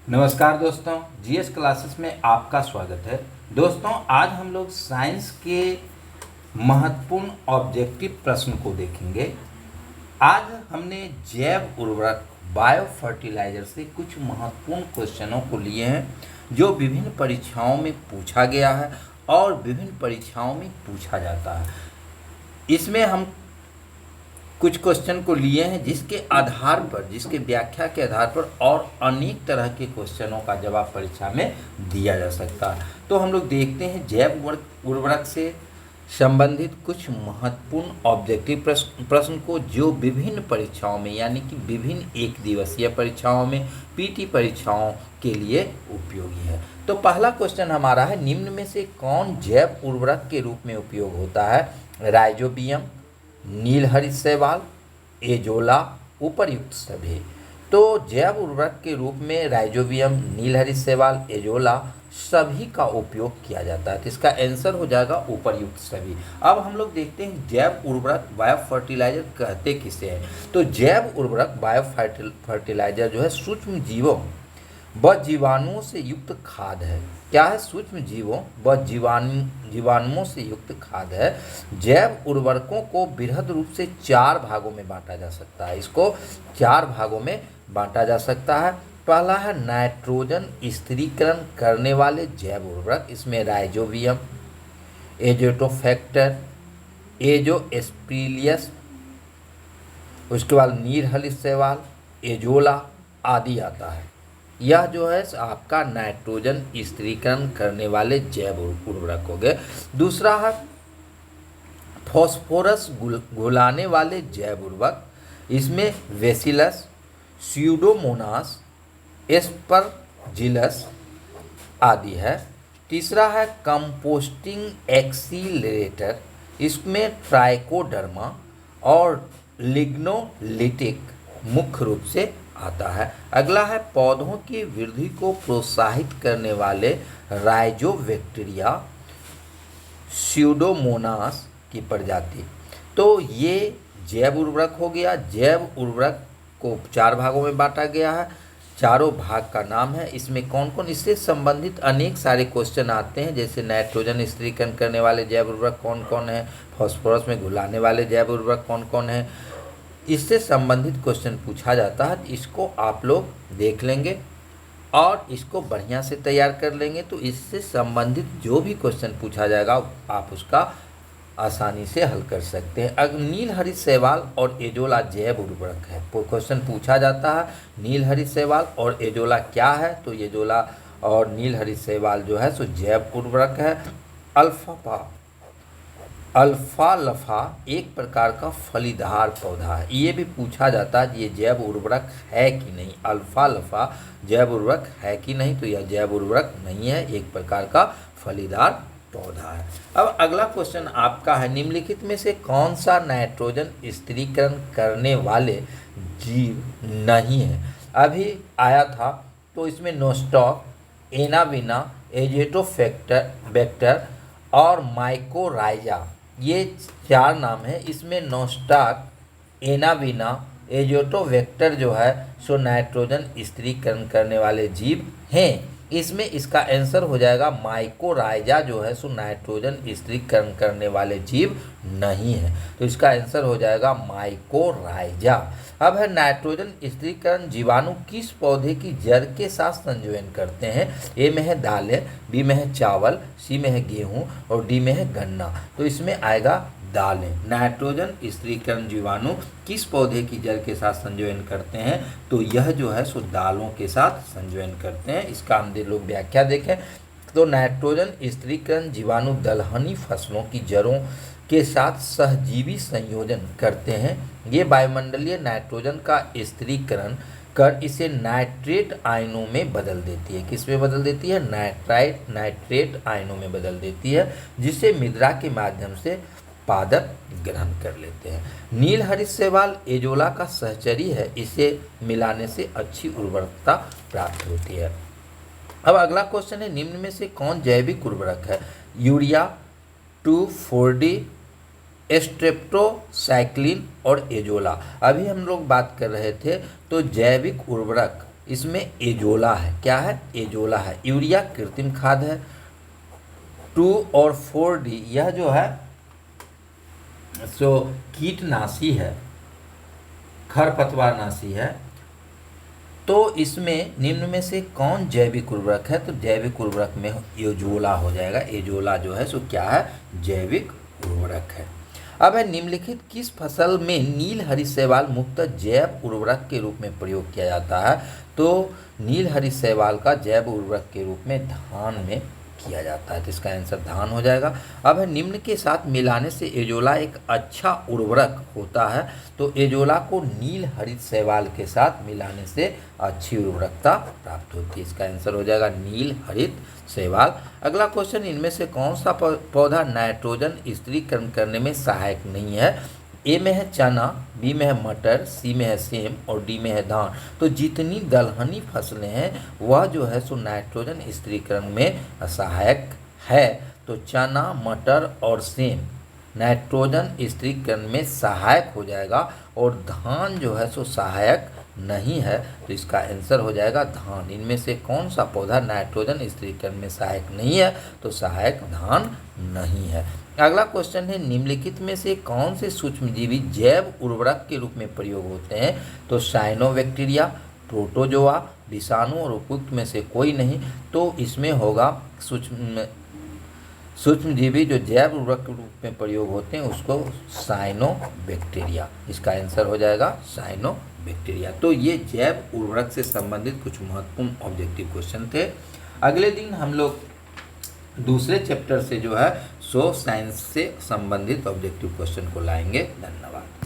नमस्कार दोस्तों, GS classes में आपका स्वागत है। दोस्तों, आज हम लोग साइंस के महत्वपूर्ण ऑब्जेक्टिव प्रश्न को देखेंगे। आज हमने जैव उर्वरक बायो फर्टिलाइजर से कुछ महत्वपूर्ण क्वेश्चनों को लिए हैं जो विभिन्न परीक्षाओं में पूछा गया है और विभिन्न परीक्षाओं में पूछा जाता है। इसमें हम कुछ क्वेश्चन को लिए हैं जिसके आधार पर, जिसके व्याख्या के आधार पर और अनेक तरह के क्वेश्चनों का जवाब परीक्षा में दिया जा सकता है। तो हम लोग देखते हैं जैव उर्वरक से संबंधित कुछ महत्वपूर्ण ऑब्जेक्टिव प्रश्न को जो विभिन्न परीक्षाओं में, यानी कि विभिन्न एक दिवसीय परीक्षाओं में, पीटी परीक्षाओं के लिए उपयोगी है। तो पहला क्वेश्चन हमारा है, निम्न में से कौन जैव उर्वरक के रूप में उपयोग होता है? राइजोबियम, नील हरित शैवाल, एजोला, उपर्युक्त सभी। तो जैव उर्वरक के रूप में राइजोबियम, नील हरित शैवाल, एजोला सभी का उपयोग किया जाता है। तो इसका आंसर हो जाएगा उपर्युक्त सभी। अब हम लोग देखते हैं जैव उर्वरक बायो फर्टिलाइजर कहते किसे हैं। तो जैव उर्वरक बायो फर्टिलाइजर जो है सूक्ष्म जीवों व जीवाणुओं से युक्त खाद है। क्या है? सूक्ष्म जीवों व जीवाणुओं से युक्त खाद है। जैव उर्वरकों को बृहद रूप से 4 भागों में बांटा जा सकता है। इसको 4 भागों में बांटा जा सकता है। पहला है नाइट्रोजन स्थिरीकरण करने वाले जैव उर्वरक। इसमें राइजोबियम, एजोटोफैक्टर, एजोस्पिरिलियस, उसके बाद नील हरित शैवाल, एजोला आदि आता है। यह जो है आपका नाइट्रोजन स्थिरीकरण करने वाले जैव उर्वरक हो गए। दूसरा है फॉस्फोरस घुलाने वाले जैव उर्वरक। इसमें बेसिलस, स्यूडोमोनास, एस्परजिलस आदि है। तीसरा है कंपोस्टिंग एक्सीलरेटर। इसमें ट्राइकोडर्मा और लिग्नोलिटिक मुख्य रूप से आता है। अगला है पौधों की वृद्धि को प्रोत्साहित करने वाले राइजोबैक्टीरिया, स्यूडोमोनास की प्रजाति। तो ये जैव उर्वरक हो गया। जैव उर्वरक को 4 भागों में बांटा गया है। चारों भाग का नाम है। इसमें कौन कौन, इससे संबंधित अनेक सारे क्वेश्चन आते हैं, जैसे नाइट्रोजन स्थिरीकरण करने वाले जैव उर्वरक कौन कौन है, फास्फोरस में घुलाने वाले जैव उर्वरक कौन कौन है, इससे संबंधित क्वेश्चन पूछा जाता है। इसको आप लोग देख लेंगे और इसको बढ़िया से तैयार कर लेंगे तो इससे संबंधित जो भी क्वेश्चन पूछा जाएगा आप उसका आसानी से हल कर सकते हैं। अगर नील हरित शैवाल और एजोला जैव उर्वरक है, तो क्वेश्चन पूछा जाता है नील हरित शैवाल और एजोला क्या है, तो एजोला और नील हरित शैवाल जो है सो जैव उर्वरक है। अल्फाल्फा एक प्रकार का फलीदार पौधा है। ये भी पूछा जाता है ये जैव उर्वरक है कि नहीं। अल्फाल्फा जैव उर्वरक है कि नहीं, तो यह जैव उर्वरक नहीं है, एक प्रकार का फलीदार पौधा है। अब अगला क्वेश्चन आपका है, निम्नलिखित में से कौन सा नाइट्रोजन स्थिरीकरण करने वाले जीव नहीं है? अभी आया था तो इसमें नोस्टॉक, एनाविना, एजेटोफैक्टर और माइकोराइजा, ये 4 नाम है। इसमें नोस्टॉक, एनाविना, एजेटोफैक्टर जो है सो नाइट्रोजन स्थिरीकरण करने वाले जीव हैं। इसमें इसका आंसर हो जाएगा माइकोराइजा जो है सो नाइट्रोजन स्थिरीकरण करने वाले जीव नहीं है। तो इसका आंसर हो जाएगा माइकोराइजा। अब है नाइट्रोजन स्थिरीकरण जीवाणु किस पौधे की जड़ के साथ संयोजन करते हैं? ए में है दालें, बी में है चावल, सी में है गेहूं और डी में है गन्ना। तो इसमें आएगा दालें। नाइट्रोजन स्थिरीकरण जीवाणु किस पौधे की जड़ के साथ संयोजन करते हैं? तो यह जो है सो दालों के साथ संयोजन करते हैं। इसका हम लोग व्याख्या देखें तो नाइट्रोजन स्थिरीकरण जीवाणु दलहनी फसलों की जड़ों के साथ सहजीवी संयोजन करते हैं। ये वायुमंडलीय नाइट्रोजन का स्थिरीकरण कर इसे नाइट्रेट आयनों में बदल देती है। किस में बदल देती है? नाइट्रेट आयनों में बदल देती है, जिसे मृदा के माध्यम से पादप ग्रहण कर लेते हैं। नील हरित शैवाल एजोला का सहचरी है, इसे मिलाने से अच्छी उर्वरकता प्राप्त होती है। अब अगला क्वेश्चन है, निम्न में से कौन जैविक उर्वरक है? यूरिया, 2,4-D, स्ट्रेप्टोसाइक्लिन और एजोला। अभी हम लोग बात कर रहे थे तो जैविक उर्वरक इसमें एजोला है। क्या है? एजोला है। यूरिया कृत्रिम खाद है। 2 और 4D यह जो है सो कीटनाशी है, खरपतवारनाशी है। तो इसमें निम्न में से कौन जैविक उर्वरक है? तो जैविक उर्वरक में एजोला हो जाएगा। एजोला जो है सो क्या है? जैविक उर्वरक है। अब है निम्नलिखित किस फसल में नील हरित शैवाल मुक्त जैव उर्वरक के रूप में प्रयोग किया जाता है? तो नील हरित शैवाल का जैव उर्वरक के रूप में धान में किया जाता है। तो इसका आंसर धान हो जाएगा। अब है निम्न के साथ मिलाने से एजोला एक अच्छा उर्वरक होता है। तो एजोला को नील हरित शैवाल के साथ मिलाने से अच्छी उर्वरकता प्राप्त होती है। इसका आंसर हो जाएगा नील हरित शैवाल। अगला क्वेश्चन, इनमें से कौन सा पौधा नाइट्रोजन स्थिरीकरण करने में सहायक नहीं है? ए में है चना, बी में है मटर, सी में है सेम और डी में है धान। तो जितनी दलहनी फसलें हैं वह जो है सो नाइट्रोजन स्थिरीकरण में सहायक है। तो चना, मटर और सेम नाइट्रोजन स्थिरीकरण में सहायक हो जाएगा और धान जो है सो सहायक नहीं है। तो इसका आंसर हो जाएगा धान। इनमें से कौन सा पौधा नाइट्रोजन स्थिरीकरण में सहायक नहीं है? तो सहायक धान नहीं है। अगला क्वेश्चन है, निम्नलिखित में से कौन से सूक्ष्मजीवी जैव उर्वरक के रूप में प्रयोग होते हैं? तो साइनोबैक्टीरिया, प्रोटोजोआ, विषाणु और उपयुक्त में से कोई नहीं। तो इसमें होगा सूक्ष्मजीवी जो जैव उर्वरक के रूप में प्रयोग होते हैं उसको साइनोबैक्टीरिया। इसका आंसर हो जाएगा साइनोबैक्टीरिया। तो ये जैव उर्वरक से संबंधित कुछ महत्वपूर्ण ऑब्जेक्टिव क्वेश्चन थे। अगले दिन हम लोग दूसरे चैप्टर से जो है सो साइंस से संबंधित ऑब्जेक्टिव क्वेश्चन को लाएंगे। धन्यवाद।